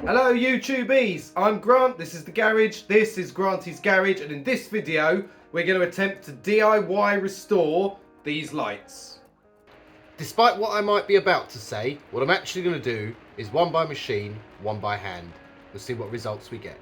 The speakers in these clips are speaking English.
Hello YouTubies, I'm Grant, this is The Garage, this is Granty's Garage, and in this video we're going to attempt to DIY restore these lights. Despite what I might be about to say, what I'm actually going to do is one by machine, one by hand. We'll see what results we get.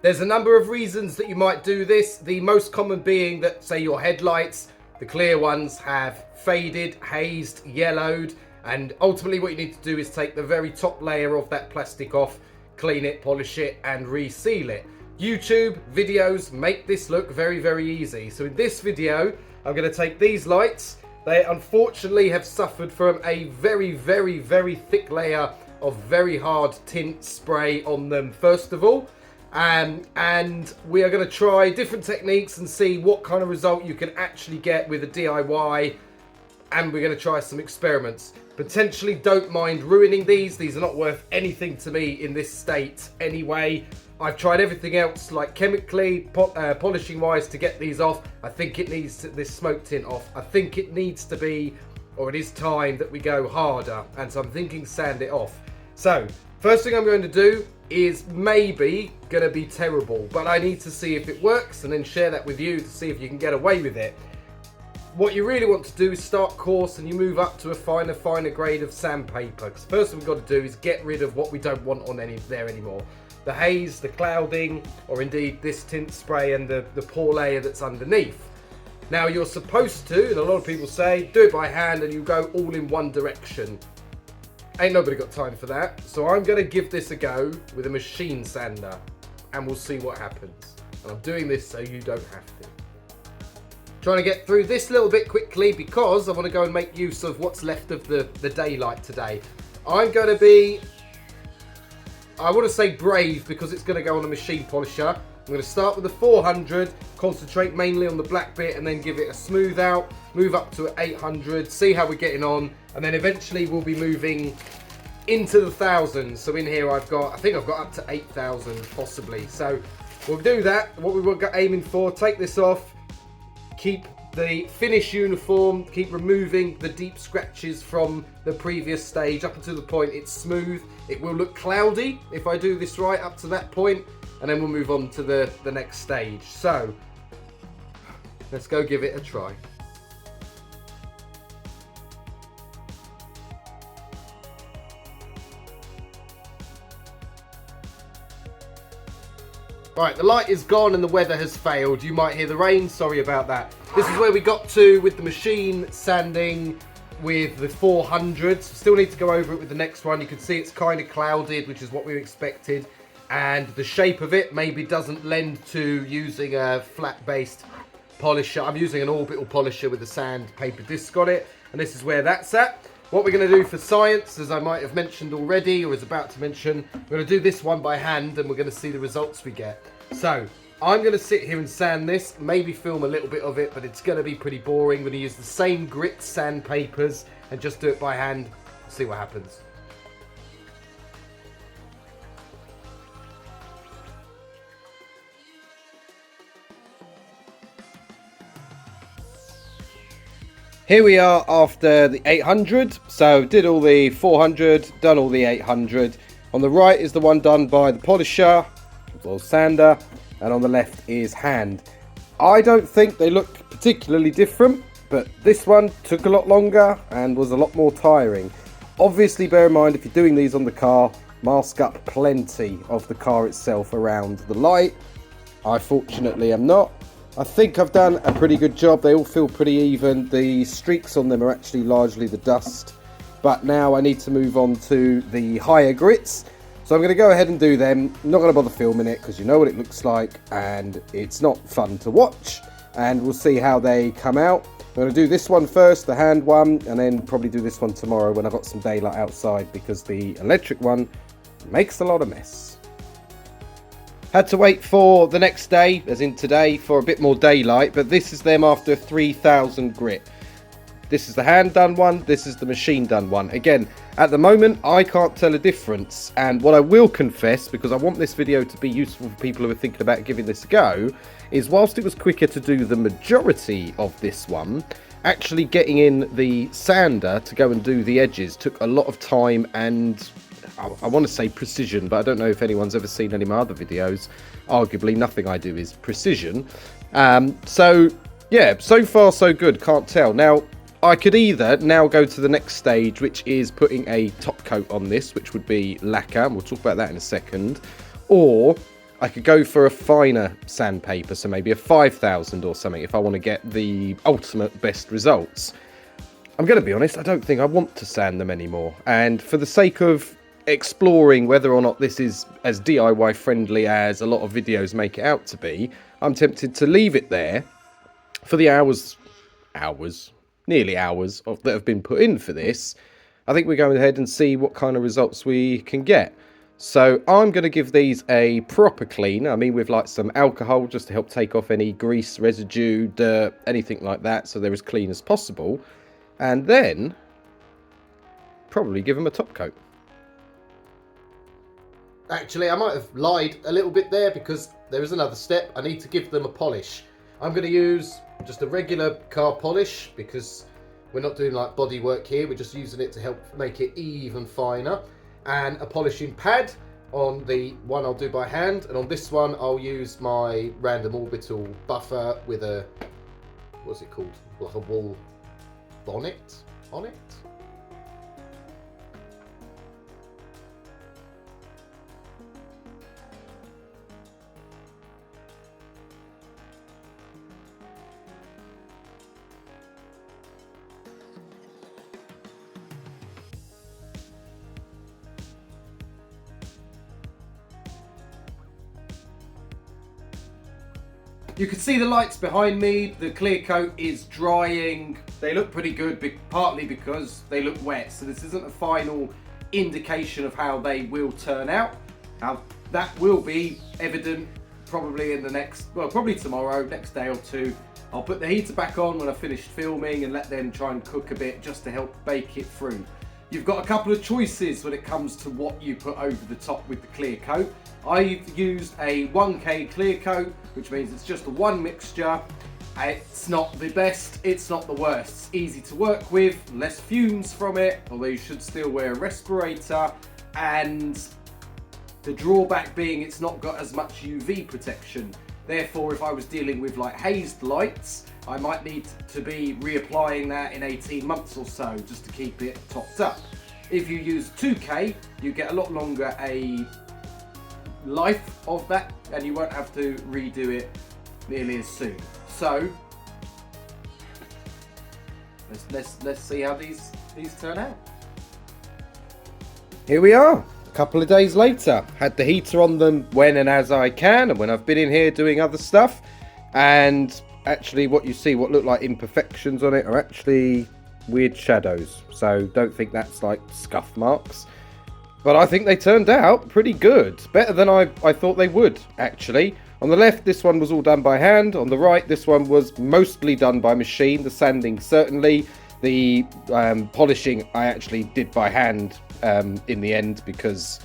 There's a number of reasons that you might do this, the most common being that, say, your headlights, the clear ones, have faded, hazed, yellowed, and ultimately what you need to do is take the very top layer of that plastic off, clean it, polish it, and reseal it. YouTube videos make this look very, very easy. So in this video, I'm going to take these lights. They unfortunately have suffered from a very, very, very thick layer of very hard tint spray on them, first of all. And we are going to try different techniques and see what kind of result you can actually get with a DIY. And we're going to try some experiments. Potentially don't mind ruining these. These are not worth anything to me in this state anyway. I've tried everything else, like chemically, polishing wise, to get these off. I think it needs this smoke tint off. I think it needs to be, or it is time that we go harder. And so I'm thinking sand it off. So first thing I'm going to do is maybe going to be terrible, but I need to see if it works and then share that with you to see if you can get away with it. What you really want to do is start coarse and you move up to a finer grade of sandpaper. Because first thing we've got to do is get rid of what we don't want on there anymore. The haze, the clouding, or indeed this tint spray and the poor layer that's underneath. Now you're supposed to, and a lot of people say, do it by hand and you go all in one direction. Ain't nobody got time for that. So I'm going to give this a go with a machine sander and we'll see what happens. And I'm doing this so you don't have to. Trying to get through this little bit quickly because I want to go and make use of what's left of the daylight today. I'm going to be, I want to say brave because it's going to go on a machine polisher. I'm going to start with the 400, concentrate mainly on the black bit and then give it a smooth out, move up to 800, see how we're getting on, and then eventually we'll be moving into the thousands. So in here I think I've got up to 8,000 possibly. So we'll do that. What we were aiming for, take this off, keep the finish uniform, keep removing the deep scratches from the previous stage up until the point it's smooth. It will look cloudy if I do this right up to that point, and then we'll move on to the next stage. So let's go give it a try. Right, the light is gone and the weather has failed. You might hear the rain, sorry about that. This is where we got to with the machine sanding with the 400s. Still need to go over it with the next one. You can see it's kind of clouded, which is what we expected. And the shape of it maybe doesn't lend to using a flat-based polisher. I'm using an orbital polisher with a sandpaper disc on it. And this is where that's at. What we're going to do for science, as I might have mentioned already, or was about to mention, we're going to do this one by hand and we're going to see the results we get. So, I'm going to sit here and sand this, maybe film a little bit of it, but it's going to be pretty boring. We're going to use the same grit sandpapers and just do it by hand, see what happens. Here we are after the 800, so did all the 400, done all the 800. On the right is the one done by the polisher, or sander, and on the left is hand. I don't think they look particularly different, but this one took a lot longer and was a lot more tiring. Obviously bear in mind if you're doing these on the car, mask up plenty of the car itself around the light. I fortunately am not. I think I've done a pretty good job. They all feel pretty even. The streaks on them are actually largely the dust. But now I need to move on to the higher grits. So I'm going to go ahead and do them. I'm not going to bother filming it because you know what it looks like and it's not fun to watch. And we'll see how they come out. I'm going to do this one first, the hand one, and then probably do this one tomorrow when I've got some daylight outside because the electric one makes a lot of mess. Had to wait for the next day, as in today, for a bit more daylight, but this is them after 3,000 grit. This is the hand done one, this is the machine done one. Again, at the moment, I can't tell a difference, and what I will confess, because I want this video to be useful for people who are thinking about giving this a go, is whilst it was quicker to do the majority of this one, actually getting in the sander to go and do the edges took a lot of time and I want to say precision, but I don't know if anyone's ever seen any of my other videos. Arguably, nothing I do is precision. So, yeah, so far so good, can't tell. Now, I could either now go to the next stage, which is putting a top coat on this, which would be lacquer, and we'll talk about that in a second, or I could go for a finer sandpaper, so maybe a 5000 or something, if I want to get the ultimate best results. I'm going to be honest, I don't think I want to sand them anymore, and for the sake of exploring whether or not this is as DIY friendly as a lot of videos make it out to be, I'm tempted to leave it there for the nearly hours that have been put in for this. I think we're going ahead and see what kind of results we can get. So I'm going to give these a proper clean. I mean, with like some alcohol just to help take off any grease, residue, dirt, anything like that, so they're as clean as possible. And then probably give them a top coat. Actually, I might have lied a little bit there, because there is another step. I need to give them a polish. I'm going to use just a regular car polish, because we're not doing like body work here. We're just using it to help make it even finer. And a polishing pad on the one I'll do by hand. And on this one, I'll use my random orbital buffer with a, what's it called? Like a wool bonnet on it. You can see the lights behind me. The clear coat is drying. They look pretty good, partly because they look wet. So this isn't a final indication of how they will turn out. Now, that will be evident probably in the next, well, probably tomorrow, next day or two. I'll put the heater back on when I've finished filming and let them try and cook a bit just to help bake it through. You've got a couple of choices when it comes to what you put over the top with the clear coat. I've used a 1K clear coat, which means it's just a one mixture. It's not the best, it's not the worst. It's easy to work with, less fumes from it, although you should still wear a respirator. And the drawback being it's not got as much UV protection. Therefore, if I was dealing with like hazed lights, I might need to be reapplying that in 18 months or so just to keep it topped up. If you use 2K, you get a lot longer a life of that, and you won't have to redo it nearly as soon. So let's see how these turn out. Here we are, a couple of days later. Had the heater on them when and as I can, and when I've been in here doing other stuff. And actually, what you see, what look like imperfections on it, are actually weird shadows. So don't think that's like scuff marks. But I think they turned out pretty good. Better than I thought they would, actually. On the left, this one was all done by hand. On the right, this one was mostly done by machine. The sanding, certainly. The polishing, I actually did by hand in the end, because,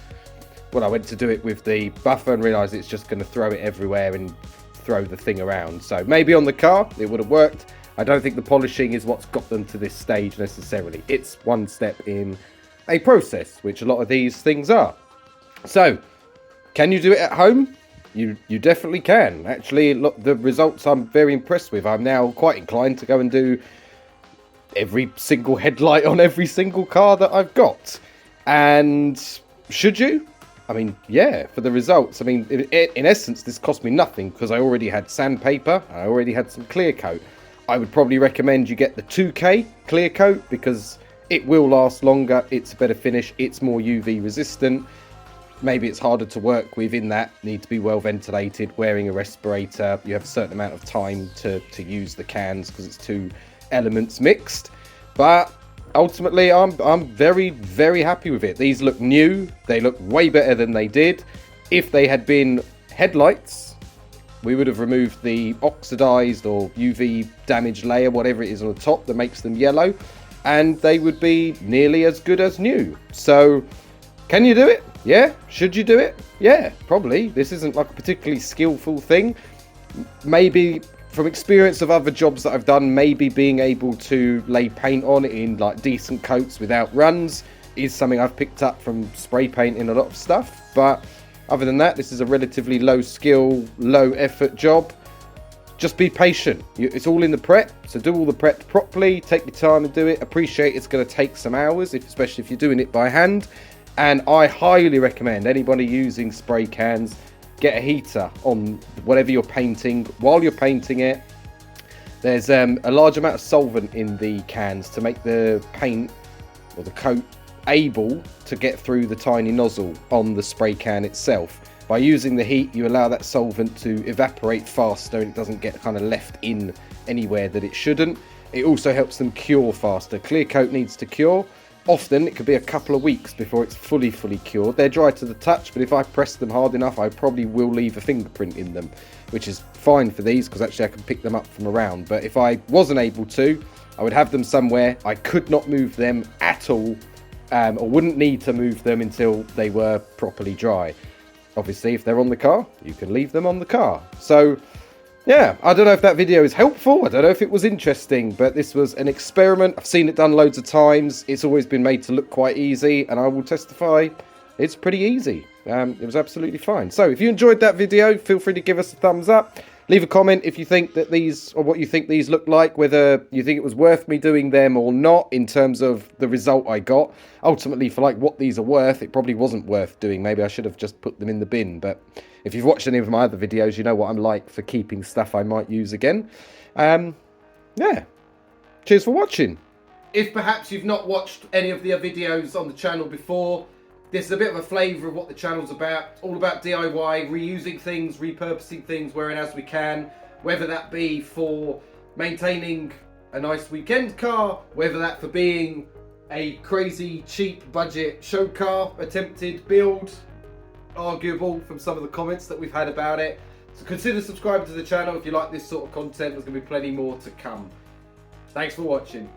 well, I went to do it with the buffer and realised it's just going to throw it everywhere and throw the thing around. So maybe on the car, it would have worked. I don't think the polishing is what's got them to this stage necessarily. It's one step in a process, which a lot of these things are. So, can you do it at home? You definitely can. Actually, look, the results I'm very impressed with. I'm now quite inclined to go and do every single headlight on every single car that I've got. And should you? I mean, yeah, for the results. I mean, in essence, this cost me nothing, because I already had sandpaper, I already had some clear coat. I would probably recommend you get the 2K clear coat, because it will last longer, it's a better finish, it's more UV resistant. Maybe it's harder to work with in that, need to be well ventilated, wearing a respirator. You have a certain amount of time to use the cans because it's two elements mixed. But ultimately, I'm very, very happy with it. These look new, they look way better than they did. If they had been headlights, we would have removed the oxidized or UV damaged layer, whatever it is on the top that makes them yellow, and they would be nearly as good as new. So, can you do it? Yeah. Should you do it? Yeah, probably. This isn't like a particularly skillful thing. Maybe from experience of other jobs that I've done, maybe being able to lay paint on it in like decent coats without runs is something I've picked up from spray painting a lot of stuff. But other than that, this is a relatively low skill, low effort job. Just be patient. It's all in the prep, so do all the prep properly. Take your time and do it. Appreciate it's going to take some hours, especially if you're doing it by hand. And I highly recommend anybody using spray cans, get a heater on whatever you're painting. While you're painting it, there's a large amount of solvent in the cans to make the paint or the coat able to get through the tiny nozzle on the spray can itself. By using the heat, you allow that solvent to evaporate faster and it doesn't get kind of left in anywhere that it shouldn't. It also helps them cure faster. Clear coat needs to cure. Often it could be a couple of weeks before it's fully cured. They're dry to the touch, but if I press them hard enough, I probably will leave a fingerprint in them, which is fine for these because actually I can pick them up from around. But if I wasn't able to, I would have them somewhere. I could not move them at all, or wouldn't need to move them until they were properly dry. Obviously, if they're on the car, you can leave them on the car. So, yeah, I don't know if that video is helpful. I don't know if it was interesting, but this was an experiment. I've seen it done loads of times. It's always been made to look quite easy, and I will testify it's pretty easy. It was absolutely fine. So, if you enjoyed that video, feel free to give us a thumbs up. Leave a comment if you think that these, or what you think these look like, whether you think it was worth me doing them or not in terms of the result I got. Ultimately, for like what these are worth, it probably wasn't worth doing. Maybe I should have just put them in the bin. But if you've watched any of my other videos, you know what I'm like for keeping stuff I might use again. Yeah. Cheers for watching. If perhaps you've not watched any of the videos on the channel before, this is a bit of a flavour of what the channel's about. It's all about DIY, reusing things, repurposing things whereas we can. Whether that be for maintaining a nice weekend car, whether that for being a crazy cheap budget show car attempted build. Arguable from some of the comments that we've had about it. So consider subscribing to the channel if you like this sort of content. There's going to be plenty more to come. Thanks for watching.